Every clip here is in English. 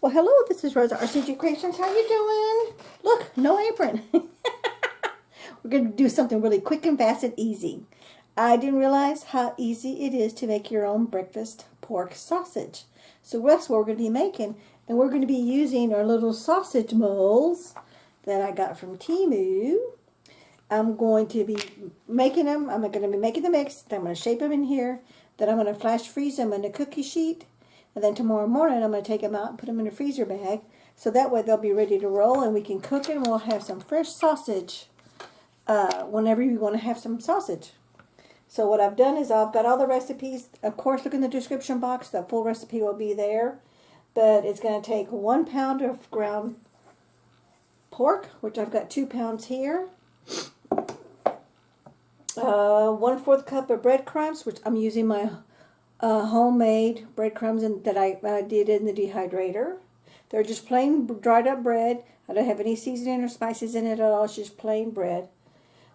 Well, hello, this is Rosa, rcgkreations. How you doing? Look, no apron. We're going to do something really quick and fast and easy. I didn't realize how easy it is to make your own breakfast pork sausage. So that's what we're going to be making. And we're going to be using our little sausage molds that I got from Temu. I'm going to be making them. I'm going to be making the mix. Then I'm going to shape them in here. Then I'm going to flash freeze them in a cookie sheet. And then tomorrow morning, I'm going to take them out and put them in a freezer bag. So that way they'll be ready to roll and we can cook it and we'll have some fresh sausage whenever you want to have some sausage. So what I've done is I've got all the recipes. Of course, look in the description box. The full recipe will be there. But it's going to take 1 pound of ground pork, which I've got 2 pounds here. 1/4 cup of breadcrumbs, which I'm using my homemade breadcrumbs that I did in the dehydrator. They're just plain dried up bread. I don't have any seasoning or spices in it at all. It's just plain bread.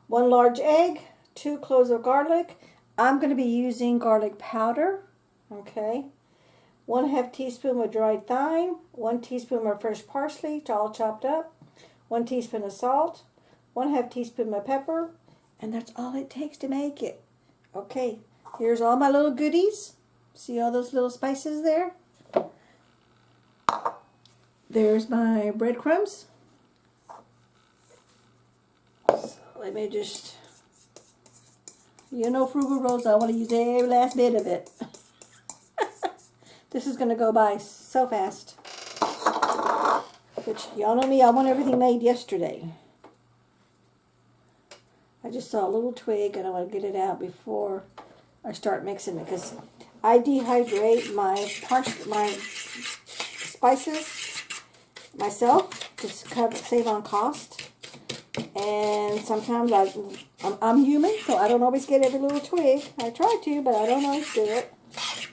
1 large egg, 2 cloves of garlic. I'm going to be using garlic powder. Okay. 1/2 teaspoon of dried thyme. 1 teaspoon of fresh parsley, all chopped up. 1 teaspoon of salt. 1/2 teaspoon of pepper. And that's all it takes to make it. Okay. Here's all my little goodies. See all those little spices there? There's my breadcrumbs. So let me just, frugal Rosa, I want to use every last bit of it. This is going to go by so fast. Which, y'all know me, I want everything made yesterday. I just saw a little twig and I want to get it out before I start mixing it, because I dehydrate my spices myself to save on cost. And sometimes I'm human, so I don't always get every little twig. I try to, but I don't always do it.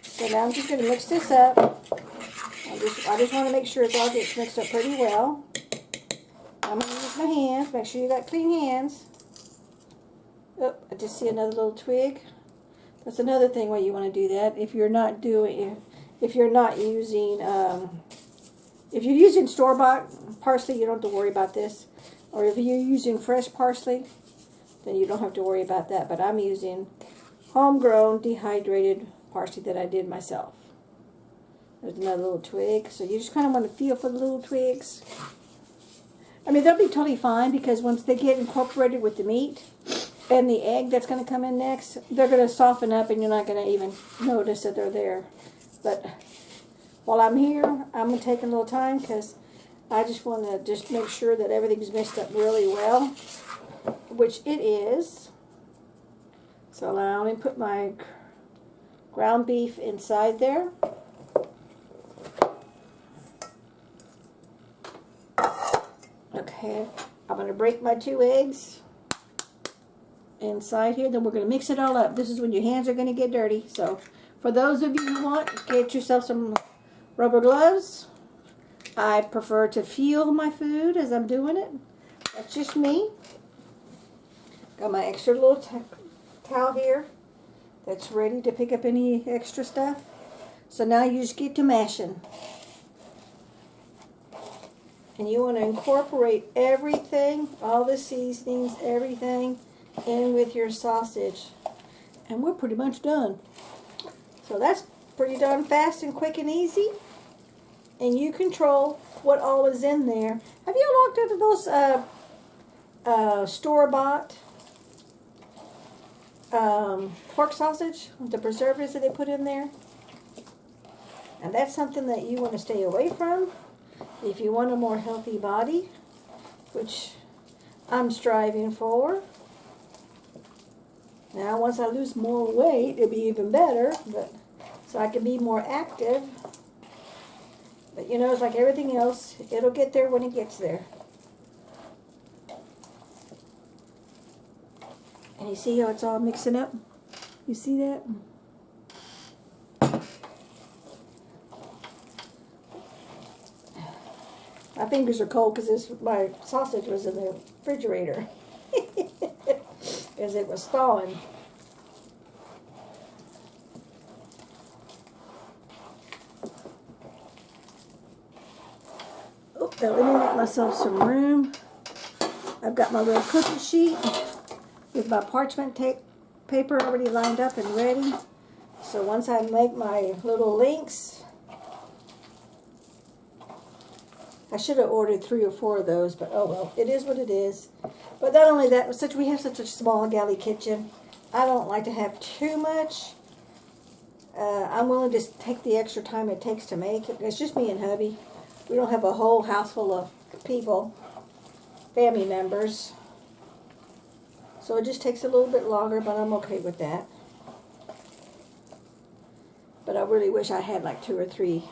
So now I'm just going to mix this up. I just want to make sure it all gets mixed up pretty well. I'm going to use my hands. Make sure you got clean hands. Oh, I just see another little twig. That's another thing why you want to do that. If you're using store-bought parsley, you don't have to worry about this. Or if you're using fresh parsley, then you don't have to worry about that. But I'm using homegrown dehydrated parsley that I did myself. There's another little twig. So you just kind of want to feel for the little twigs. I mean, they'll be totally fine because once they get incorporated with the meat and the egg that's going to come in next, they're going to soften up and you're not going to even notice that they're there. But while I'm here, I'm going to take a little time because I just want to just make sure that everything's mixed up really well, which it is. So now let me put my ground beef inside there. Okay, I'm going to break my 2 eggs inside here. Then we're going to mix it all up. This is when your hands are going to get dirty. So for those of you who want, get yourself some rubber gloves. I prefer to feel my food as I'm doing it. That's just me. Got my extra little towel here that's ready to pick up any extra stuff. So now you just get to mashing. And you want to incorporate everything, all the seasonings, everything in with your sausage. And we're pretty much done. So that's pretty darn fast and quick and easy. And you control what all is in there. Have you looked at those store-bought pork sausage, the preservatives that they put in there? And that's something that you want to stay away from if you want a more healthy body, which I'm striving for. Now, once I lose more weight, it'll be even better, but so I can be more active. But you know, it's like everything else, it'll get there when it gets there. And you see how it's all mixing up? You see that? My fingers are cold because my sausage was in the refrigerator. As it was thawing. Now let me make myself some room. I've got my little cookie sheet with my parchment tape paper already lined up and ready. So once I make my little links, I should have ordered 3 or 4 of those, but oh well, it is what it is. But not only that, we have such a small galley kitchen, I don't like to have too much. I'm willing to take the extra time it takes to make it. It's just me and hubby. We don't have a whole house full of people, family members. So it just takes a little bit longer, but I'm okay with that. But I really wish I had like 2 or 3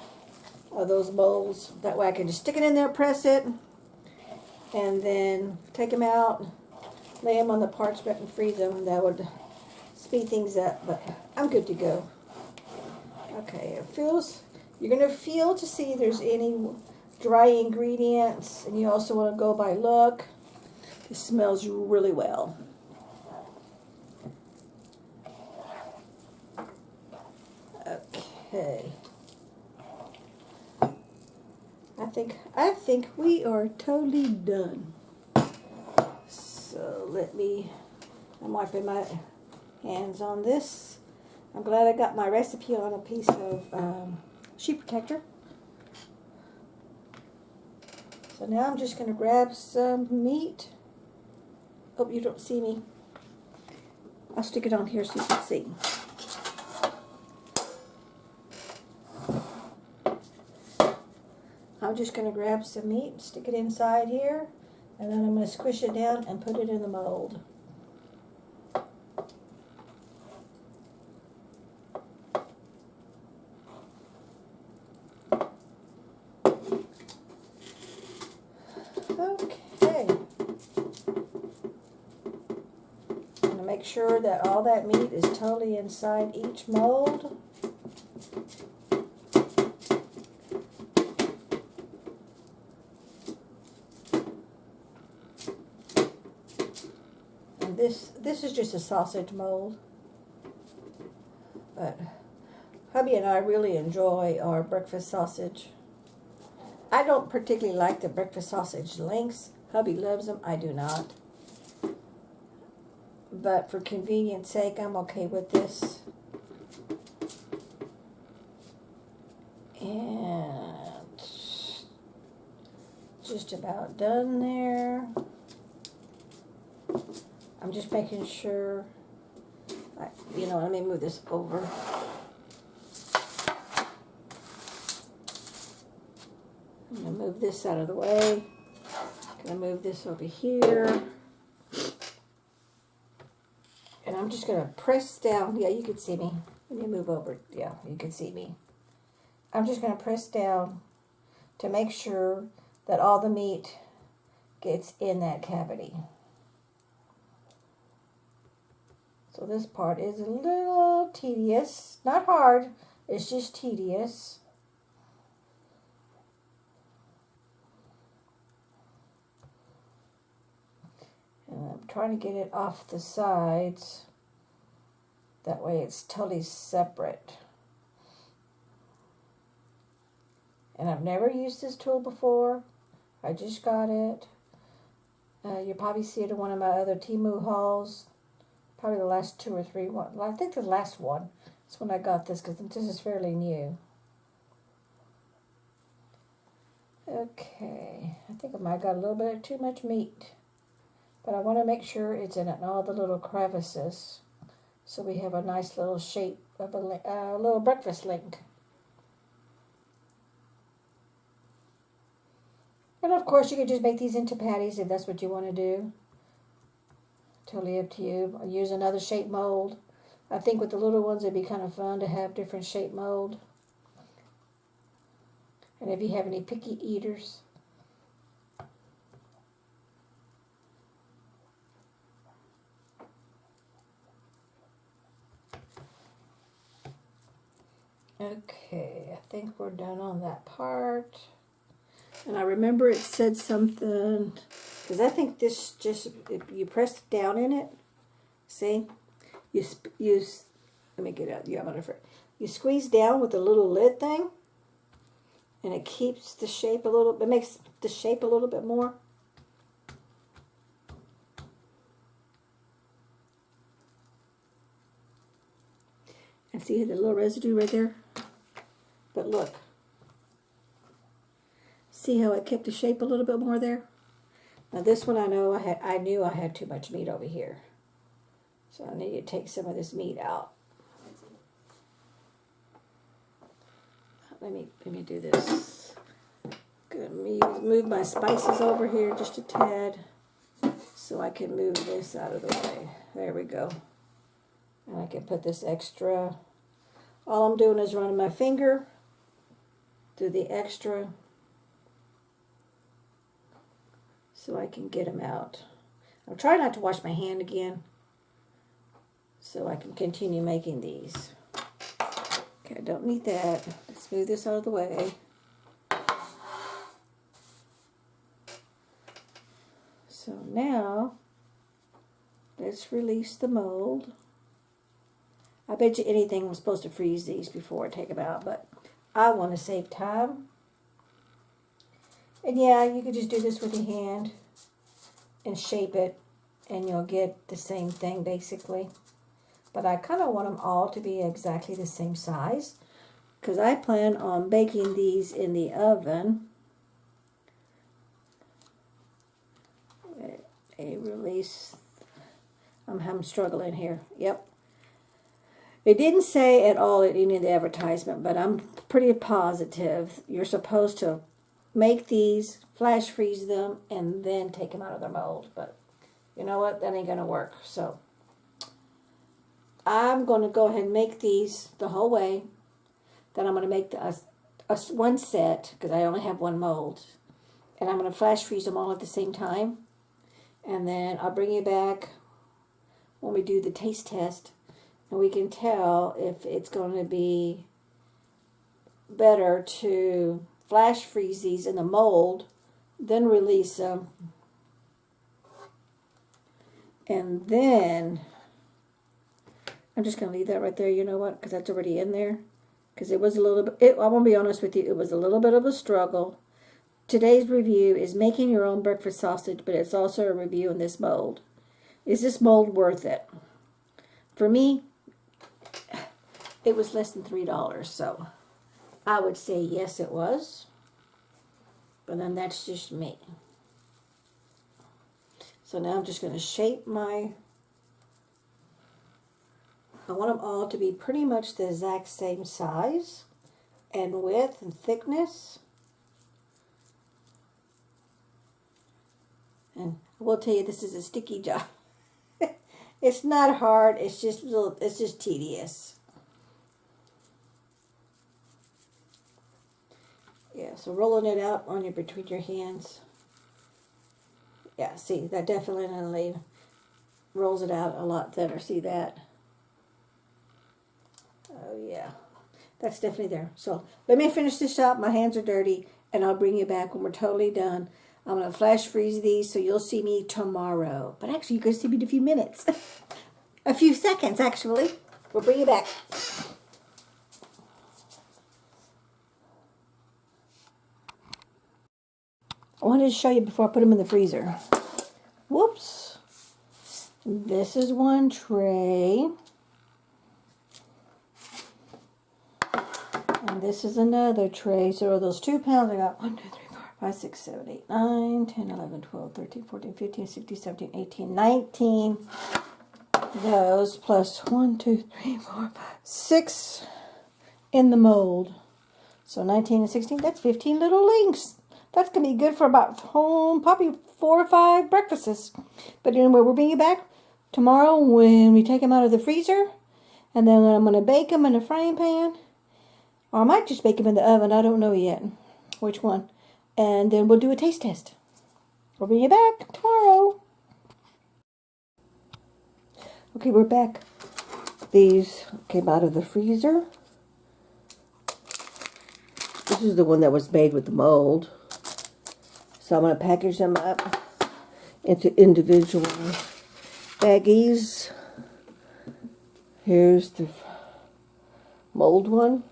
of those bowls. That way I can just stick it in there, press it, and then take them out, lay them on the parchment and freeze them. That would speed things up, but I'm good to go. Okay, it feels, you're going to feel to see if there's any dry ingredients, and you also want to go by look. It smells really well. Okay. I think we are totally done. So I'm wiping my hands on this. I'm glad I got my recipe on a piece of sheet protector. So now I'm just going to grab some meat. Oh, you don't see me. I'll stick it on here so you can see. I'm just going to grab some meat, stick it inside here, and then I'm going to squish it down and put it in the mold. Okay. I'm going to make sure that all that meat is totally inside each mold. This is just a sausage mold, but hubby and I really enjoy our breakfast sausage. I don't particularly like the breakfast sausage links. Hubby loves them. I do not. But for convenience sake, I'm okay with this. And just about done there. I'm just making sure, let me move this over. I'm going to move this out of the way. I'm going to move this over here. And I'm just going to press down. Yeah, you can see me. Let me move over. Yeah, you can see me. I'm just going to press down to make sure that all the meat gets in that cavity. So this part is a little tedious. Not hard, it's just tedious. And I'm trying to get it off the sides. That way it's totally separate. And I've never used this tool before. I just got it. You'll probably see it in one of my other Temu hauls. Probably the last 2 or 3 ones. Well, I think the last one is when I got this, because this is fairly new. Okay, I think I might have got a little bit of too much meat. But I want to make sure it's in all the little crevices, so we have a nice little shape of a little breakfast link. And of course, you could just make these into patties if that's what you want to do. Totally up to you. I'll use another shape mold. I think with the little ones, it'd be kind of fun to have different shape mold. And if you have any picky eaters. Okay, I think we're done on that part. And I remember it said something, because I think this just, if you press down in it, see, let me get out, yeah, whatever. You squeeze down with the little lid thing, And it keeps the shape a little, it makes the shape a little bit more. And see the little residue right there? But look. See how it kept the shape a little bit more there? Now this one I know I knew I had too much meat over here. So I need to take some of this meat out. Let me do this. Gonna move my spices over here just a tad so I can move this out of the way. There we go. And I can put this extra. All I'm doing is running my finger through the extra so I can get them out. I'll try not to wash my hand again so I can continue making these. Okay, I don't need that. Let's move this out of the way. So now, let's release the mold. I bet you anything was supposed to freeze these before I take them out, but I want to save time. And yeah, you could just do this with your hand and shape it, and you'll get the same thing basically. But I kind of want them all to be exactly the same size because I plan on baking these in the oven. A release. I'm struggling here. Yep. It didn't say at all in any of the advertisement, but I'm pretty positive you're supposed to make these, flash freeze them, and then take them out of their mold. But you know what? That ain't going to work. So I'm going to go ahead and make these the whole way. Then I'm going to make one set, because I only have one mold. And I'm going to flash freeze them all at the same time. And then I'll bring you back when we do the taste test. And we can tell if it's going to be better to flash freeze these in the mold, then release them. And then I'm just going to leave that right there, you know what, because that's already in there. Because it was a little bit, I want to be honest with you, it was a little bit of a struggle. Today's review is making your own breakfast sausage, but it's also a review in this mold. Is this mold worth it? For me, it was less than $3, so I would say yes, it was. But then that's just me. So now I'm just going to shape I want them all to be pretty much the exact same size and width and thickness. And I will tell you, this is a sticky job. It's not hard. It's just tedious. Yeah. So rolling it out on between your hands. Yeah. See, that definitely rolls it out a lot thinner. See that? Oh yeah. That's definitely there. So let me finish this up. My hands are dirty, and I'll bring you back when we're totally done. I'm going to flash freeze these, so you'll see me tomorrow. But actually, you're going to see me in a few minutes. A few seconds, actually. We'll bring you back. I wanted to show you before I put them in the freezer. Whoops. This is one tray. And this is another tray. So those 2 pounds, I got 1, 2, 3, 4, 5, 6, 7, 8, 9, 10, 11, 12, 13, 14, 15, 16, 17, 18, 19. Those plus 1, 2, 3, 4, 5, 6 in the mold. So 19 and 16, that's 15 little links. That's going to be good for about probably 4 or 5 breakfasts. But anyway, we'll bring you back tomorrow when we take them out of the freezer. And then I'm going to bake them in a frying pan. Or I might just bake them in the oven. I don't know yet which one. And then we'll do a taste test. We'll bring you back tomorrow. Okay, we're back. These came out of the freezer. This is the one that was made with the mold. So I'm going to package them up into individual baggies. Here's the mold one.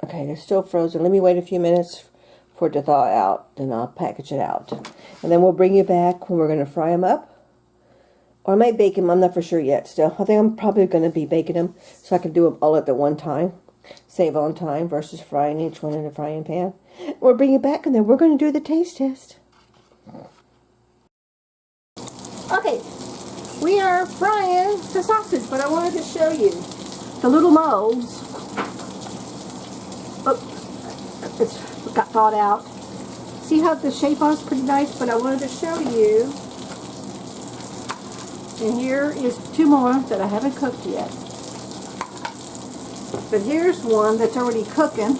Okay, they're still frozen. Let me wait a few minutes for it to thaw out, then I'll package it out. And then we'll bring you back when we're going to fry them up. Or I might bake them. I'm not for sure yet still. I think I'm probably going to be baking them so I can do them all at the one time. Save on time versus frying each one in a frying pan. We'll bring you back and then we're going to do the taste test. Okay, we are frying the sausage, but I wanted to show you the little molds. Oh, it's got thawed out. See how the shape on it's pretty nice, but I wanted to show you. And here is 2 more that I haven't cooked yet. But here's one that's already cooking.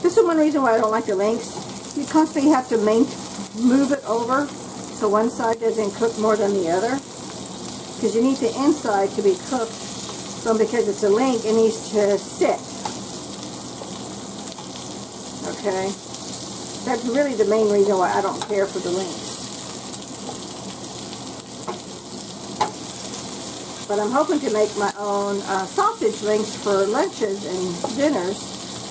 This is one reason why I don't like the links. You constantly have to move it over so one side doesn't cook more than the other. Because you need the inside to be cooked. So because it's a link, it needs to sit. Okay? That's really the main reason why I don't care for the links. But I'm hoping to make my own sausage links for lunches and dinners,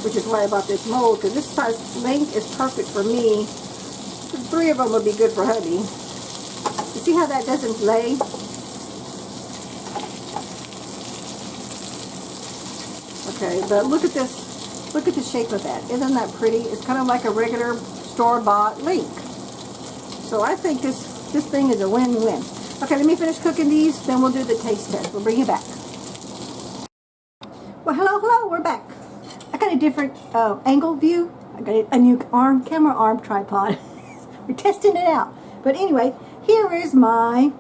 which is why I bought this mold, because this size link is perfect for me. 3 of them would be good for hubby. You see how that doesn't lay? Okay, but look at this. Look at the shape of that. Isn't that pretty? It's kind of like a regular store-bought link. So I think this thing is a win-win. Okay, let me finish cooking these, then we'll do the taste test. We'll bring you back. Well, hello, we're back. I got a different angle view. I got a new camera arm tripod. We're testing it out. But anyway, here is my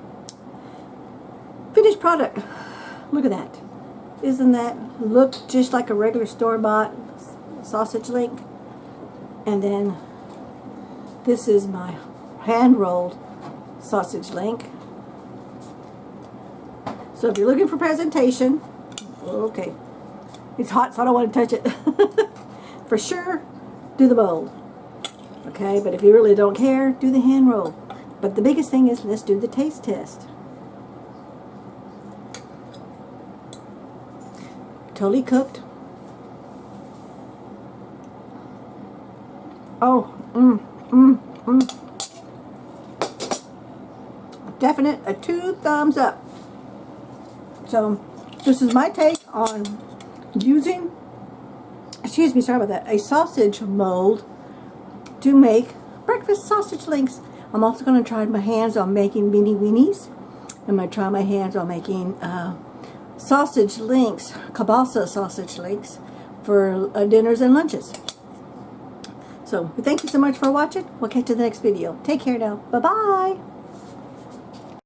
finished product. Look at that. Isn't that look just like a regular store-bought sausage link? And then this is my hand-rolled sausage link. So if you're looking for presentation, okay, it's hot so I don't want to touch it. For sure, do the mold. Okay, but if you really don't care, do the hand roll. But the biggest thing is, let's do the taste test. Totally cooked. Oh, Definite, a 2 thumbs up. So, this is my take on using, excuse me, sorry about that, a sausage mold to make breakfast sausage links. I'm also going to try my hands on making mini weenies. I'm going to try my hands on making sausage links, kielbasa sausage links for dinners and lunches. So, thank you so much for watching. We'll catch you in the next video. Take care now. Bye-bye.